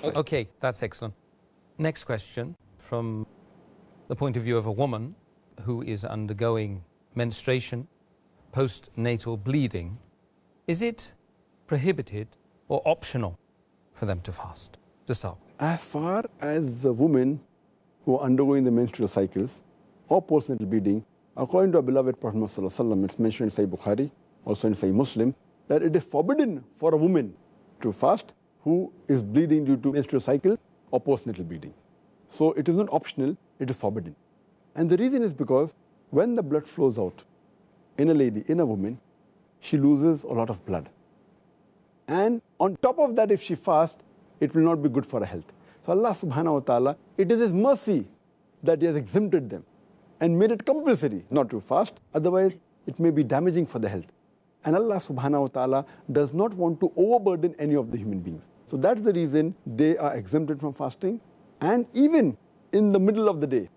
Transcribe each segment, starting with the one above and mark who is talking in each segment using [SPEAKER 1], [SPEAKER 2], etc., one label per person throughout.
[SPEAKER 1] Okay, that's excellent. Next question, from the point of view of a woman who is undergoing menstruation, postnatal bleeding, is it prohibited or optional for them to fast? To start.
[SPEAKER 2] As far as the women who are undergoing the menstrual cycles or postnatal bleeding, according to our beloved Prophet Muhammad ﷺ, it's mentioned in Sahih Bukhari, also in Sahih Muslim, that it is forbidden for a woman to fast who is bleeding due to menstrual cycle or postnatal bleeding. So it is not optional, it is forbidden. And the reason is because when the blood flows out in a lady, in a woman, she loses a lot of blood. And on top of that, if she fasts, it will not be good for her health. So Allah subhanahu wa ta'ala, it is His mercy that He has exempted them and made it compulsory not to fast, otherwise it may be damaging for the health. And Allah subhanahu wa ta'ala does not want to overburden any of the human beings. So that's the reason they are exempted from fasting. And even in the middle of the day,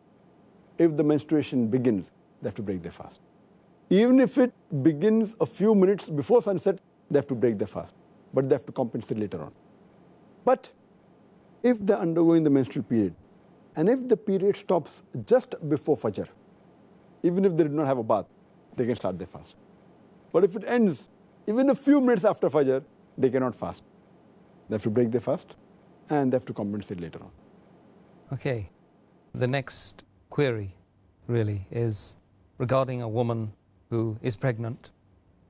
[SPEAKER 2] if the menstruation begins, they have to break their fast. Even if it begins a few minutes before sunset, they have to break their fast. But they have to compensate later on. But if they're undergoing the menstrual period, and if the period stops just before Fajr, even if they did not have a bath, they can start their fast. But if it ends even a few minutes after Fajr, they cannot fast. They have to break their fast and they have to compensate later on.
[SPEAKER 1] Okay. The next query really is regarding a woman who is pregnant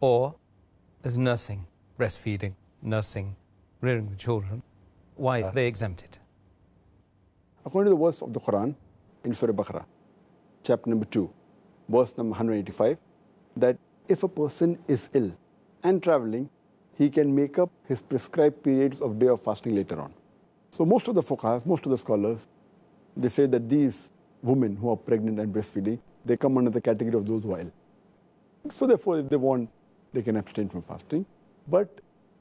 [SPEAKER 1] or is nursing, breastfeeding, nursing, rearing the children. Why are they exempted?
[SPEAKER 2] According to the verse of the Quran in Surah Baqarah, chapter number 2, verse number 185, that if a person is ill and traveling, he can make up his prescribed periods of day of fasting later on. So most of the fuqahas, most of the scholars, they say that these women who are pregnant and breastfeeding, they come under the category of those who are ill. So therefore, if they want, they can abstain from fasting. But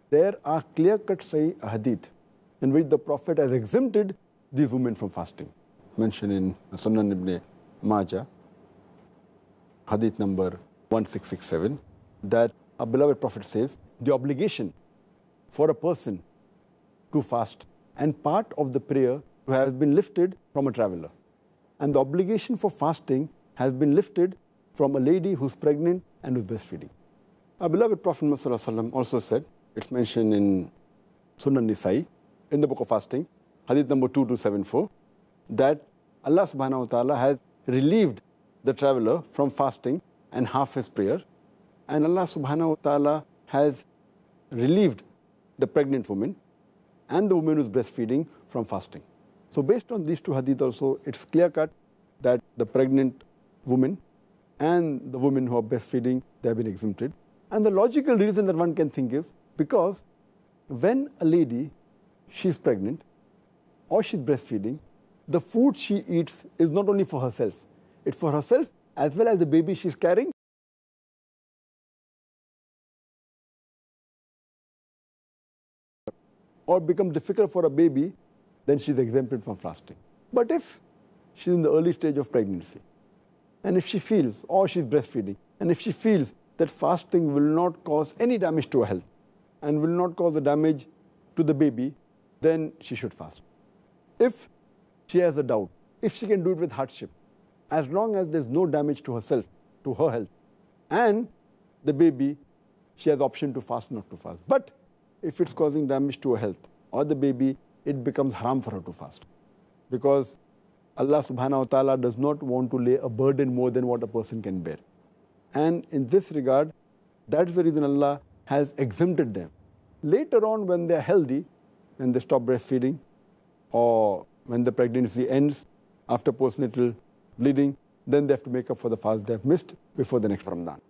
[SPEAKER 2] there are clear-cut Sahih hadith in which the Prophet has exempted these women from fasting. Mentioned in Sunan ibn Majah, hadith number 1667, that our beloved Prophet says, the obligation for a person to fast and part of the prayer has been lifted from a traveler. And the obligation for fasting has been lifted from a lady who's pregnant and who's breastfeeding. Our beloved Prophet Muhammad also said, it's mentioned in Sunan Nisa'i, in the book of fasting, hadith number 2274, that Allah subhanahu wa ta'ala has relieved the traveler from fasting and half his prayer, and Allah subhanahu wa ta'ala has relieved the pregnant woman and the woman who's breastfeeding from fasting. So based on these two hadith also, it's clear-cut that the pregnant woman and the women who are breastfeeding, they have been exempted. And the logical reason that one can think is because when a lady, she's pregnant or she's breastfeeding, the food she eats is not only for herself, it's for herself as well as the baby she's carrying. Or becomes difficult for a baby, then she's exempted from fasting. But if she's in the early stage of pregnancy, and if she feels, or she's breastfeeding, and if she feels that fasting will not cause any damage to her health and will not cause a damage to the baby, then she should fast. If she has a doubt, if she can do it with hardship, as long as there's no damage to herself, to her health, and the baby, she has the option to fast, not to fast. But if it's causing damage to her health or the baby, it becomes haram for her to fast. Because Allah subhanahu wa ta'ala does not want to lay a burden more than what a person can bear. And in this regard, that is the reason Allah has exempted them. Later on, when they're healthy, when they stop breastfeeding, or when the pregnancy ends after postnatal bleeding, then they have to make up for the fast they have missed before the next Ramadan.